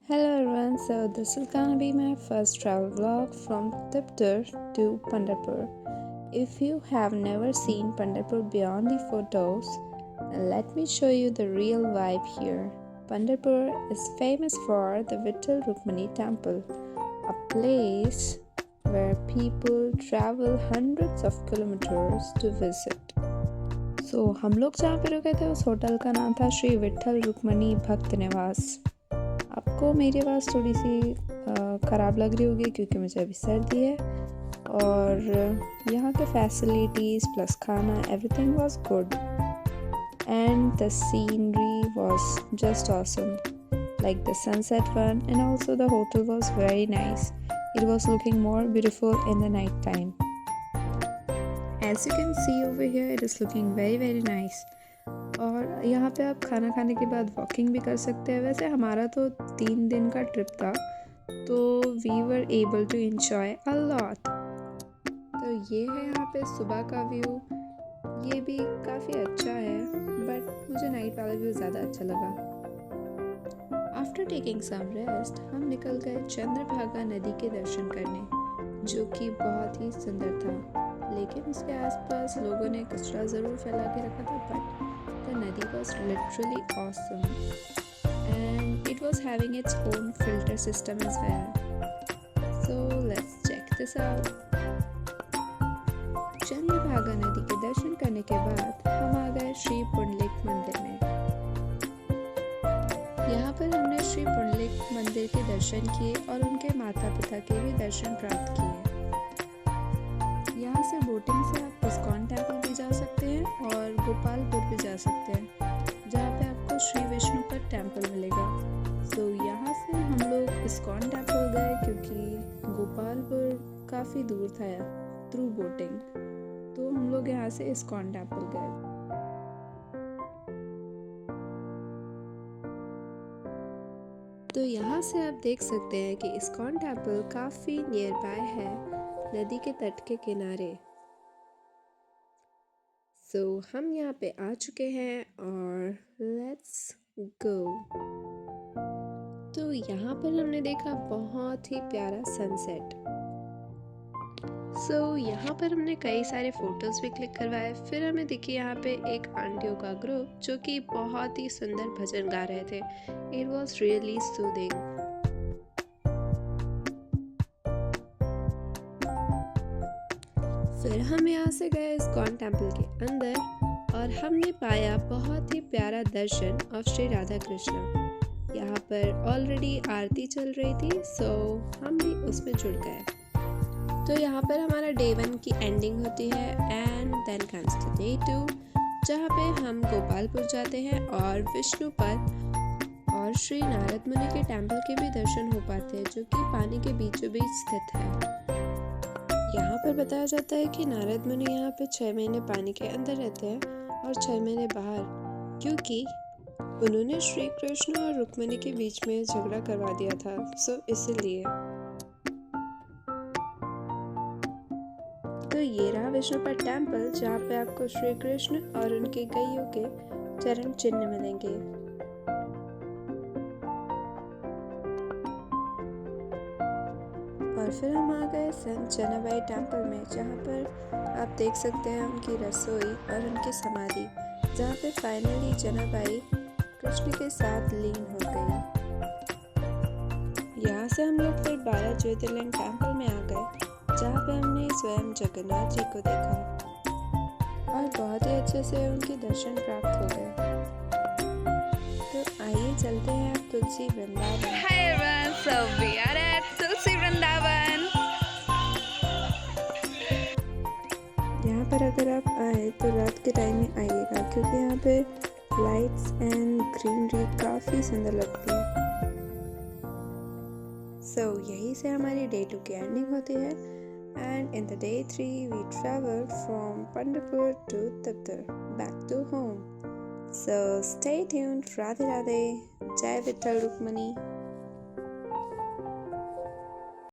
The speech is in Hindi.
Hello everyone, so this is gonna be my first travel vlog from Tiptur to Pandharpur. If you have never seen Pandharpur beyond the photos, then let me show you the real vibe here. Pandharpur is famous for the Vittal Rukmani temple, a place where people travel hundreds of kilometers to visit. हम लोग जहाँ पे रुके थे उस होटल का नाम था श्री विट्ठल रुक्मणी भक्त निवास। आपको मेरी आवाज़ थोड़ी सी ख़राब लग रही होगी क्योंकि मुझे अभी सर्दी है और यहाँ के फैसिलिटीज़ प्लस खाना everything was good and the scenery was just awesome like the sunset one, and also the hotel was very nice. It was looking more beautiful in the night time. As you can see over here, it is looking very nice. और यहाँ पे आप खाना खाने के बाद वॉकिंग भी कर सकते हैं। वैसे हमारा तो 3 दिन का ट्रिप था तो we were able to enjoy a lot. तो ये है यहाँ पे सुबह का व्यू, ये भी काफ़ी अच्छा है बट मुझे नाइट वाला व्यू ज़्यादा अच्छा लगा। आफ्टर टेकिंग सम रेस्ट हम निकल गए चंद्रभागा नदी के दर्शन करने, जो कि बहुत ही सुंदर था। लेकिन उसके आसपास लोगों ने कचरा ज़रूर फैला के रखा था, but the nadi was literally awesome and it was having its own filter system as well. So let's check this out. Chandrabhaga नदी के दर्शन करने के बाद हम आ गए श्री पुंडलिक मंदिर में। यहाँ पर हमने श्री पुंडलिक मंदिर के दर्शन किए और उनके माता पिता के भी दर्शन प्राप्त किए। यहाँ से बोटिंग से आप इस्कॉन टेम्पल भी जा सकते हैं और गोपालपुर भी जा सकते हैं, जहाँ पे आपको श्री विष्णुपद टेम्पल मिलेगा। तो यहाँ से हम लोग इस्कॉन टेम्पल गए क्योंकि गोपालपुर काफ़ी दूर था थ्रू बोटिंग, तो हम लोग यहाँ से इस्कॉन टेम्पल गए। तो यहाँ से आप देख सकते हैं कि इस्कॉन टेम्पल काफ़ी नियर बाय है नदी के तट के किनारे। हम यहाँ पे आ चुके हैं और लेट्स गो। तो यहाँ पर हमने देखा बहुत ही प्यारा सनसेट। यहाँ पर हमने कई सारे फोटोज भी क्लिक करवाए। फिर हमें दिखी यहाँ पे एक आंटियों का ग्रुप जो कि बहुत ही सुंदर भजन गा रहे थे। It was really soothing. फिर हम यहाँ से गए इस्कॉन टेम्पल के अंदर और हमने पाया बहुत ही प्यारा दर्शन ऑफ श्री राधा कृष्ण। यहाँ पर ऑलरेडी आरती चल रही थी, हम भी उसमें जुड़ गए। तो यहाँ पर हमारा डे 1 की एंडिंग होती है and then comes to day 2, जहाँ पे हम गोपालपुर जाते हैं और विष्णुपद और श्री नारद मुनि के टेम्पल के भी दर्शन हो पाते हैं, जो कि पानी के बीचों बीच स्थित है। यहाँ पर बताया जाता है कि नारद मुनि यहाँ पे 6 महीने पानी के अंदर रहते हैं और 6 महीने बाहर, क्योंकि उन्होंने श्री कृष्ण और रुक्मिणी के बीच में झगड़ा करवा दिया था, इसीलिए। तो ये रहा विष्णुपद टेम्पल, जहाँ पे आपको श्री कृष्ण और उनके गैयों के चरण चिन्ह मिलेंगे। और फिर हम आ गए संत जनाबाई टेम्पल में, जहाँ पर आप देख सकते हैं उनकी रसोई और उनकी समाधि, जहाँ पे फाइनली जनाबाई कृष्ण के साथ लीन हो गई। यहाँ से हम लोग फिर 12 ज्योतिर्लिंग टेम्पल में आ गए, जहाँ पे हमने स्वयं जगन्नाथ जी को देखा और बहुत ही अच्छे से उनके दर्शन प्राप्त हो गए। तो आइए चलते हैं अब तुलसी Vrindavan. Hi everyone, so we are at Tulsi Vrindavan. यहाँ पर अगर आप आए तो रात के टाइम में आइएगा, क्योंकि यहाँ पे लाइट्स एंड ग्रीनरी काफ़ी सुंदर लगती है। यहीं से हमारी डे 2 की एंडिंग होती है and in the day 3 we travel from Pandharpur to तिप्तर back to home. Stay tuned. Radhe Radhe. जय विट्ठल रुक्मणी।